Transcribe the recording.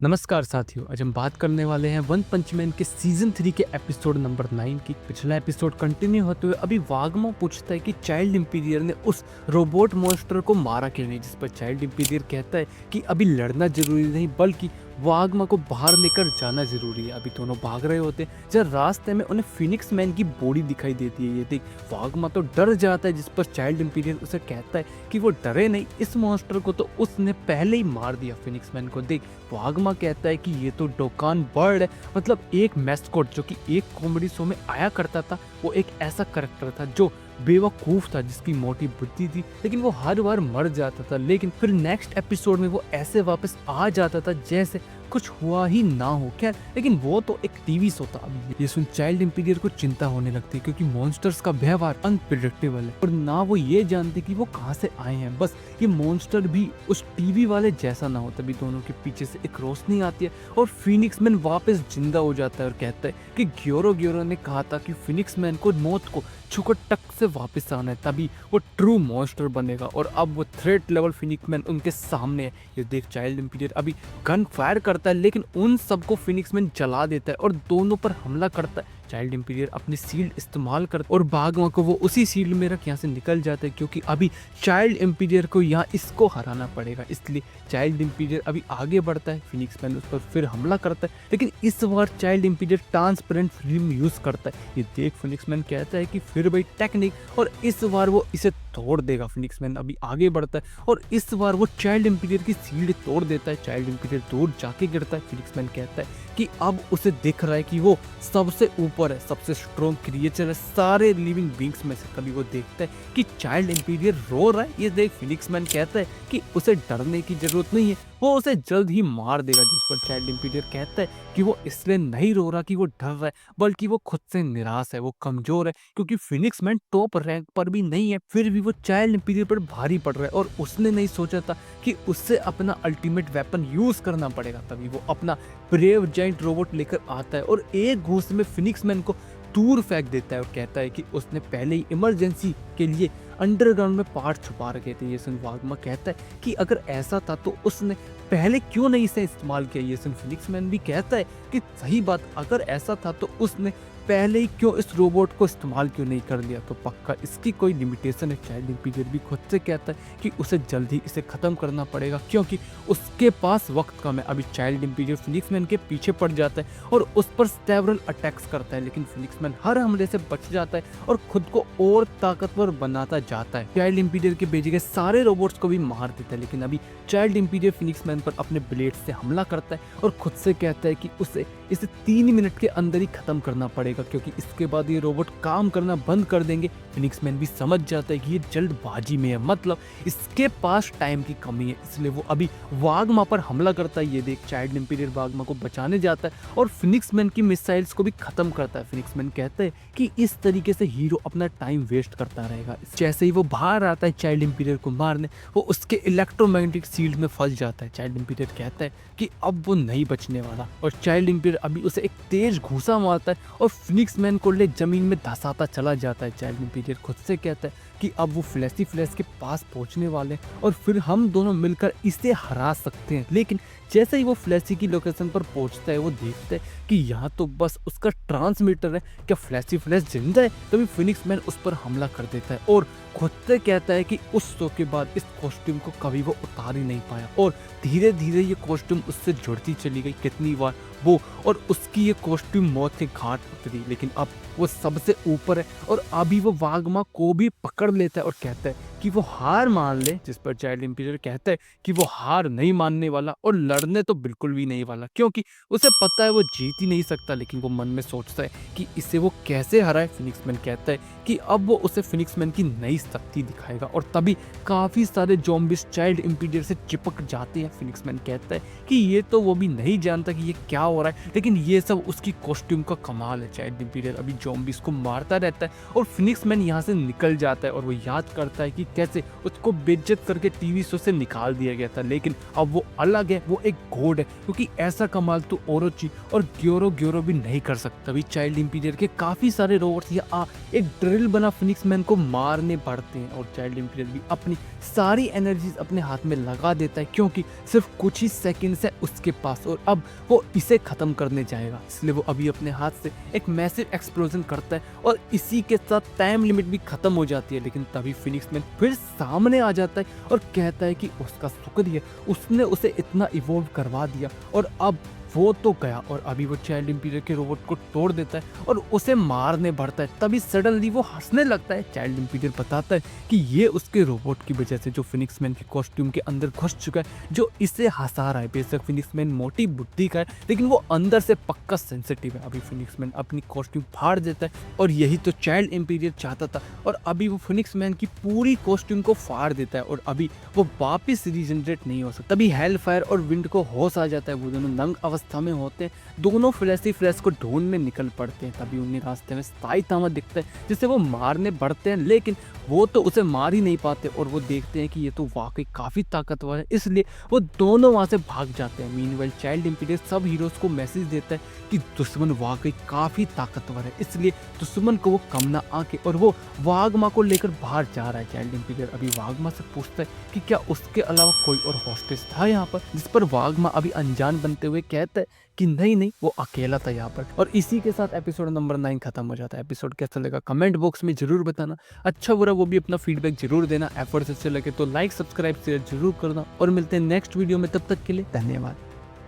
नमस्कार साथियों, आज हम बात करने वाले हैं वन पंच मैन के सीजन 3 के एपिसोड नंबर 9 की। पिछला एपिसोड कंटिन्यू होते हुए अभी वागमा पूछता है कि चाइल्ड इंपीरियर ने उस रोबोट मॉन्स्टर को मारा क्यों नहीं, जिस पर चाइल्ड इंपीरियर कहता है कि अभी लड़ना जरूरी नहीं बल्कि वागमा को बाहर लेकर जाना जरूरी है। अभी दोनों भाग रहे होते हैं जब रास्ते में उन्हें फिनिक्स मैन की बॉडी दिखाई देती है। ये देख वागमा तो डर जाता है, जिस पर चाइल्ड इंपीरियर उसे कहता है कि वो डरे नहीं, इस मॉन्स्टर को तो उसने पहले ही मार दिया फिनिक्स मैन को। देख वागमा कहता है कि ये तो डोकान बर्ड है, मतलब एक मैस्कॉट जो कि एक कॉमेडी शो में आया करता था। वो एक ऐसा करेक्टर था जो बेवकूफ था, जिसकी मोटी बुद्धि थी, लेकिन वो हर बार मर जाता था। लेकिन फिर नेक्स्ट एपिसोड में वो ऐसे वापस आ जाता था जैसे कुछ हुआ ही ना हो। खैर, लेकिन वो तो एक टीवी शो था। अभी ये सुन चाइल्ड इंपीरियर को चिंता होने लगती है, क्योंकि मॉन्स्टर्स का व्यवहार अनप्रिडिक्टेबल है और ना वो ये जानते कि वो कहाँ से आए हैं। बस ये मॉन्स्टर भी उस टीवी वाले जैसा ना हो। तभी दोनों के पीछे से एक रोशनी आती है और फिनिक्स मैन वापस जिंदा हो जाता है और कहता है कि ग्योरो ने कहा था कि फिनिक्स मैन को मौत को छूकर टक से वापस आना है, तभी वो ट्रू मॉन्स्टर बनेगा। और अब वो थ्रेट लेवल फिनिक्स मैन उनके सामने है। ये देख चाइल्ड इंपीरियर अभी गन फायर करता है, लेकिन उन सबको फिनिक्स मैन जला देता है और दोनों पर हमला करता है। चाइल्ड इंपीरियर अपनी शील्ड इस्तेमाल करता और बागमा को वो उसी शील्ड में रख यहाँ से निकल जाता है, क्योंकि अभी चाइल्ड इंपीरियर को यहाँ इसको हराना पड़ेगा। इसलिए चाइल्ड इंपीरियर अभी आगे बढ़ता है। फिनिक्स मैन उस पर फिर हमला करता है, लेकिन इस बार child imperial transparent film use करता है। ये देख फिनिक्स मैन कहता है कि फिर भाई टेक्निक, और इस बार वो इसे तोड़ देगा। फिनिक्स मैन अभी आगे बढ़ता है और इस बार वो चाइल्ड इंपीरियर की शील्ड तोड़ देता है। चाइल्ड इंपीरियर दूर जाके गिरता है। फिनिक्स मैन कहता है कि अब उसे दिख रहा है कि वो सबसे ऊपर है, सबसे स्ट्रॉन्ग क्रिएचर है सारे लिविंग बींग्स में से। कभी वो देखता है कि चाइल्ड इंपीरियर रो रहा है। ये देख फिनिक्स मैन कहता है कि उसे डरने की जरूरत नहीं है, वो उसे जल्द ही मार देगा। जिस पर चाइल्ड इंपीरियर कहता है कि वो इसलिए नहीं रो रहा कि वो डर रहा है, बल्कि वो खुद से निराश है, वो कमजोर है, क्योंकि फिनिक्स मैन टॉप रैंक पर भी नहीं है, फिर भी वो चाइल्ड इंपीरियर पर भारी पड़ रहा है और उसने नहीं सोचा था कि उससे अपना अल्टीमेट वेपन यूज करना पड़ेगा। तभी वो अपना ब्रेव जाइंट रोबोट लेकर आता है और एक घूंसे में फिनिक्स मैन को दूर फेंक देता है और कहता है कि उसने पहले ही इमरजेंसी के लिए अंडरग्राउंड में पार्ट छुपा रखे थे। ये सुन वागमा कहता है कि अगर ऐसा था तो उसने पहले क्यों नहीं इसे इस्तेमाल किया। ये सुन फिनिक्स मैन भी कहता है कि सही बात, अगर ऐसा था तो उसने पहले ही क्यों इस रोबोट को इस्तेमाल क्यों नहीं कर लिया, तो पक्का इसकी कोई लिमिटेशन है। चाइल्ड इंपीरियर भी खुद से कहता है कि उसे जल्द ही इसे खत्म करना पड़ेगा, क्योंकि उसके पास वक्त कम है। अभी चाइल्ड इंपीरियर फिनिक्स मैन के पीछे पड़ जाता है और उस पर सेवरल अटैक्स करता है, लेकिन फिनिक्स मैन हर हमले से बच जाता है और खुद को और ताकतवर बनाता जाता है। चाइल्ड इंपीरियर के भेजे गए सारे रोबोट्स को भी मार देता है, लेकिन अभी चाइल्ड इंपीरियर फिनिक्स मैन पर अपने ब्लेड से हमला करता है और खुद से कहता है कि उसे इसे 3 मिनट के अंदर ही खत्म करना पड़ेगा, क्योंकि इसके बाद ये रोबोट काम करना बंद कर देंगे। फिनिक्स मैन भी समझ जाता है कि ये जल्दबाजी में है, मतलब इसके पास टाइम की कमी है, इसलिए वो अभी वागमा पर हमला करता है। ये देख चाइल्ड इंपीरियर वागमा को बचाने जाता है और फिनिक्स मैन की मिसाइल्स को भी खत्म करता है। फिनिक्स मैन कहता है कि इस तरीके से हीरो अपना टाइम वेस्ट करता रहेगा। जैसे ही वो बाहर आता है चाइल्ड इंपीरियर को मारने, वो उसके इलेक्ट्रोमैग्नेटिक फील्ड में फंस जाता है। चाइल्ड इंपीरियर कहता है कि अब वो नहीं बचने वाला और चाइल्ड इंपीरियर अभी उसे एक तेज घूंसा मारता है और फिनिक्स मैन को ले जमीन में धसाता चला जाता है। चाइल्ड इंपीरियर खुद से कहता है कि अब वो फ्लैशी फ्लैश के पास पहुंचने वाले हैं और फिर हम दोनों मिलकर इसे हरा सकते हैं। लेकिन जैसे ही वो फ्लैशी की लोकेशन पर पहुंचता है, वो देखता है कि यहाँ तो बस उसका ट्रांसमीटर है, क्या फ्लैशी फ्लैश जिंदा है। तभी फिनिक्स मैन उस पर हमला कर देता है और खुद से कहता है कि उस शो के बाद इस कॉस्ट्यूम को कभी वो उतार ही नहीं पाया और धीरे धीरे ये कॉस्ट्यूम उससे जुड़ती चली गई। कितनी बार वो और उसकी ये कॉस्ट्यूम मौत के घाट उतरी, लेकिन अब वो सबसे ऊपर है और अभी वो वागमा को भी पकड़ लेता है और कहता है कि वो हार मान ले। जिस पर चाइल्ड इंपीरियर कहता है कि वो हार नहीं मानने वाला और लड़ने तो बिल्कुल भी नहीं वाला, क्योंकि उसे पता है वो जीत ही नहीं सकता। लेकिन वो मन में सोचता है कि इसे वो कैसे हराए। फिनिक्स मैन कहता है कि अब वो उसे फिनिक्स मैन की नई शक्ति दिखाएगा और तभी काफी सारे ज़ॉम्बीज चाइल्ड इंपीरियर से चिपक जाते हैं। फिनिक्स मैन कहता है कि ये तो वो भी नहीं जानता कि ये क्या हो रहा है, लेकिन ये सब उसकी कॉस्ट्यूम का कमाल है। चाइल्ड इंपीरियर अभी ज़ॉम्बीज को मारता रहता है और फिनिक्स मैन यहाँ से निकल जाता है और वो याद करता है कि कैसे उसको बेइज्जत करके टीवी शो से निकाल दिया गया था, लेकिन अब वो अलग है, वो एक गॉड है, क्योंकि ऐसा कमाल तो ओरोची और ग्योरो ग्योरो भी नहीं कर सकता। अभी चाइल्ड इंपीरियर के काफी सारे रोबोट्स या एक ड्रिल बना फिनिक्स मैन को मारने पड़ते हैं, और चाइल्ड इंपीरियर भी अपनी सारी एनर्जीज अपने हाथ में लगा देता है, क्योंकि सिर्फ कुछ ही सेकंड्स है उसके पास और अब वो इसे खत्म करने जाएगा। इसलिए वो अभी अपने हाथ से एक मैसिव एक्सप्लोजन करता है और इसी के साथ टाइम लिमिट भी खत्म हो जाती है। लेकिन तभी फिनिक्स मैन फिर सामने आ जाता है और कहता है कि उसका शुक्रिया, उसने उसे इतना इवॉल्व करवा दिया और अब वो तो गया। और अभी वो चाइल्ड इंपीरियर के रोबोट को तोड़ देता है और उसे मारने बढ़ता है। तभी सडनली वो हंसने लगता है। चाइल्ड इंपीरियर बताता है कि ये उसके रोबोट की वजह से, जो फिनिक्स मैन के कॉस्ट्यूम के अंदर घुस चुका है, जो इसे हंसा रहा है। बेशक फिनिक्स मैन मोटी बुद्धि का है, लेकिन वो अंदर से पक्का सेंसिटिव है। अभी फिनिक्स मैन अपनी कॉस्ट्यूम फाड़ देता है और यही तो चाइल्ड इंपीरियर चाहता था। और अभी वो फिनिक्स मैन की पूरी कॉस्ट्यूम को फाड़ देता है और अभी वो वापिस रीजनरेट नहीं हो सकता। तभी हेल फायर और विंड को होश आ जाता है। वो दोनों नंग अवस्था में होते हैं, दोनों फ्लैशी फ्लैश को ढूंढने निकल पड़ते हैं। तभी उन्हें रास्ते में साइतामा दिखता है, जिसे वो मारने बढ़ते हैं, लेकिन वो तो उसे मार ही नहीं पाते और वो देखते हैं कि ये तो वाकई काफी ताकतवर है, इसलिए वो दोनों वहां से भाग जाते हैं। मीनवाइल चाइल्ड इंपीरियर सब हीरोज को मैसेज देता है कि दुश्मन वाकई काफी ताकतवर है, इसलिए दुश्मन को वो कम ना आके, और वो वागमा को लेकर बाहर जा रहा है। चाइल्ड इंपीरियर अभी वागमा से पूछता है कि क्या उसके अलावा कोई और हॉस्टेज था यहाँ पर, जिस पर वागमा अभी अनजान बनते हुए कहता है कि नहीं, वो अकेला था यहाँ पर। और इसी के साथ एपिसोड नंबर 9 खत्म हो जाता है। एपिसोड कैसा लगा कमेंट बॉक्स में जरूर बताना, अच्छा बुरा वो भी अपना फीडबैक जरूर देना। एफर्ट्स अच्छे लगे तो लाइक सब्सक्राइब शेयर जरूर करना और मिलते हैं नेक्स्ट वीडियो में। तब तक के लिए धन्यवाद।